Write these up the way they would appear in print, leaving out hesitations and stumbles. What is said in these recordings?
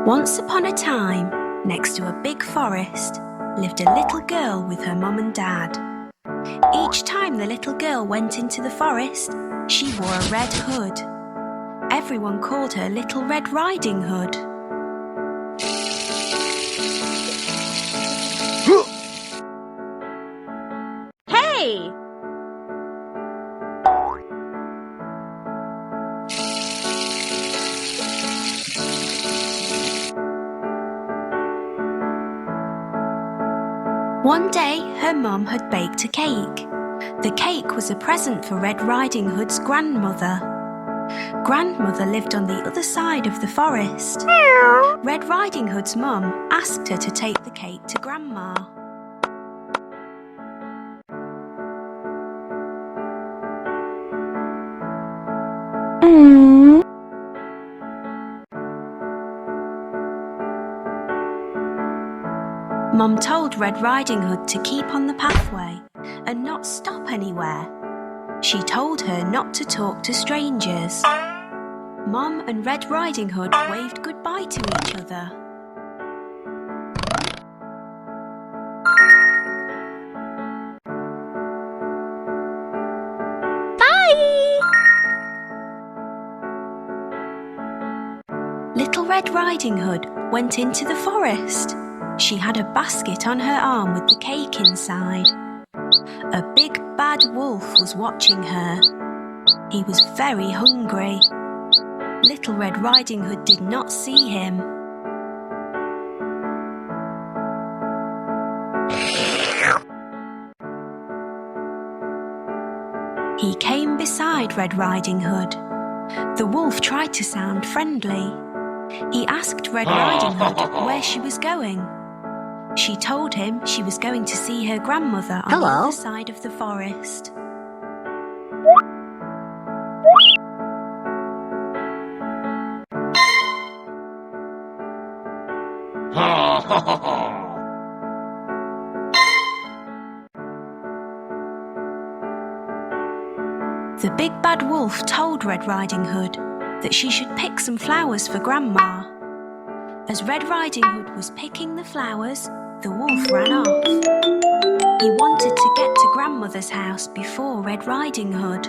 Once upon a time, next to a big forest, lived a little girl with her mum and dad. Each time the little girl went into the forest, she wore a red hood. Everyone called her Little Red Riding Hood. Hey! One day, her mum had baked a cake. The cake was a present for Red Riding Hood's grandmother. Grandmother lived on the other side of the forest. Red Riding Hood's mum asked her to take the cake to Grandma. Mum told Red Riding Hood to keep on the pathway and not stop anywhere. She told her not to talk to strangers. Mum and Red Riding Hood waved goodbye to each other. Bye! Little Red Riding Hood went into the forest. She had a basket on her arm with the cake inside. A big bad wolf was watching her. He was very hungry. Little Red Riding Hood did not see him. He came beside Red Riding Hood. The wolf tried to sound friendly. He asked Red Riding Hood where she was going. She told him she was going to see her grandmother on the other side of the forest. The big bad wolf told Red Riding Hood that she should pick some flowers for Grandma. As Red Riding Hood was picking the flowers, the wolf ran off. He wanted to get to Grandmother's house before Red Riding Hood.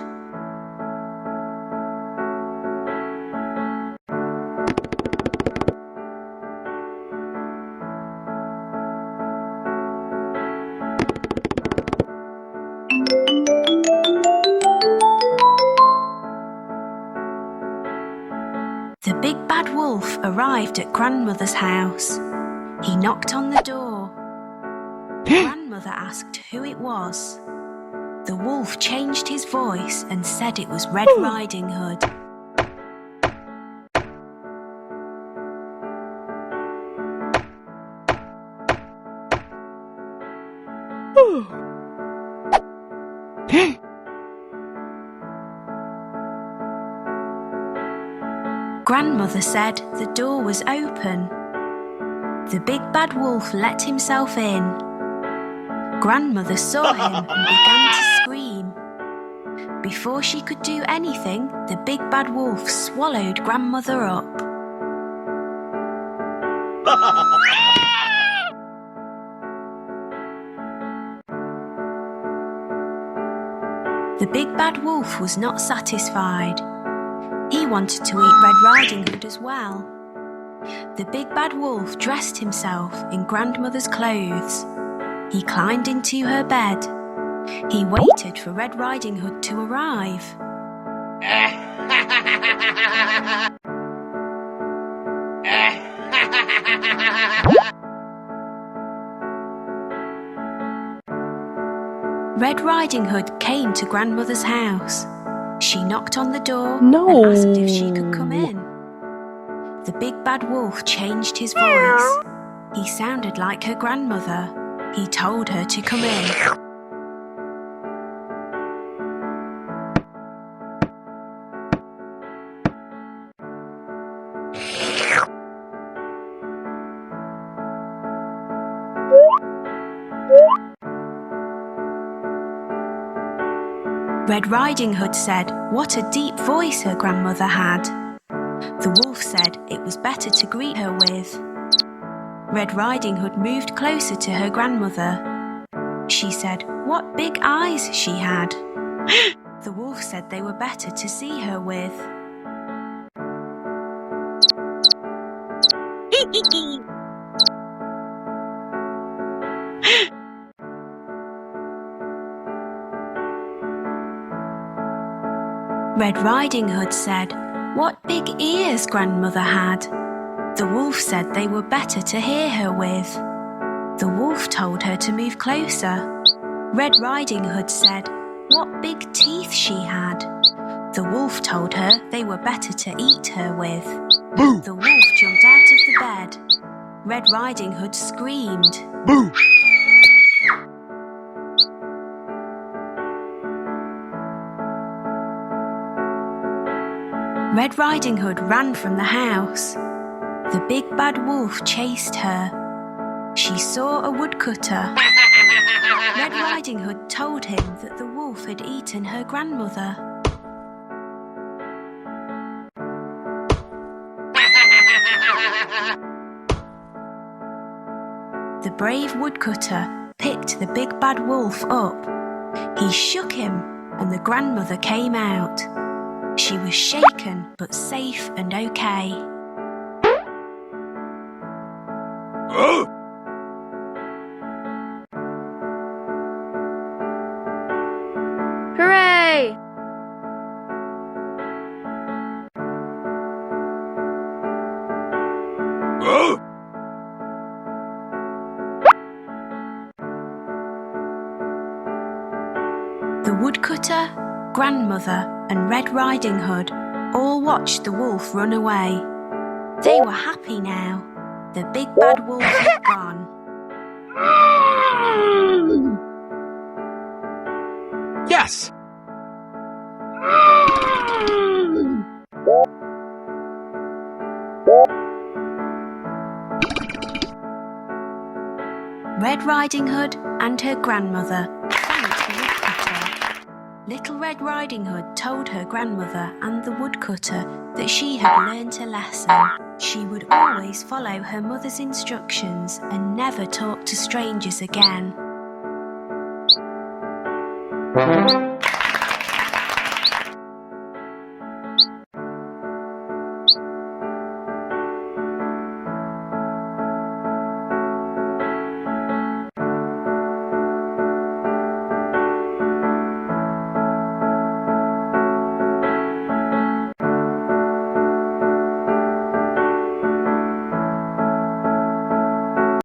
The big bad wolf arrived at Grandmother's house. He knocked on the door. Grandmother asked who it was. The wolf changed his voice and said it was Red Riding Hood. Grandmother said the door was open. The big bad wolf let himself in. Grandmother saw him and began to scream. Before she could do anything, the big bad wolf swallowed Grandmother up. The big bad wolf was not satisfied. He wanted to eat Red Riding Hood as well. The big bad wolf dressed himself in Grandmother's clothes. He climbed into her bed. He waited for Red Riding Hood to arrive. Red Riding Hood came to Grandmother's house. She knocked on the door and asked if she could come in. The big bad wolf changed his voice. He sounded like her grandmother. He told her to come in. Red Riding Hood said what a deep voice her grandmother had. The wolf said it was better to greet her with. Red Riding Hood moved closer to her grandmother. She said what big eyes she had. The wolf said they were better to see her with. Red Riding Hood said what big ears grandmother had. The wolf said they were better to hear her with. The wolf told her to move closer. Red Riding Hood said what big teeth she had. The wolf told her they were better to eat her with. Boo! The wolf jumped out of the bed. Red Riding Hood screamed. Boo! Red Riding Hood ran from the house. The big bad wolf chased her. She saw a woodcutter. Red Riding Hood told him that the wolf had eaten her grandmother. The brave woodcutter picked the big bad wolf up. He shook him and the grandmother came out. She was shaken but safe and okay. Oh! Hooray! Oh! The woodcutter, grandmother, and Red Riding Hood all watched the wolf run away. They were happy now. The big bad wolf had gone. Yes! Red Riding Hood and her grandmother thanked the woodcutter. Little Red Riding Hood told her grandmother and the woodcutter that she had learnt a lesson. She would always follow her mother's instructions and never talk to strangers again.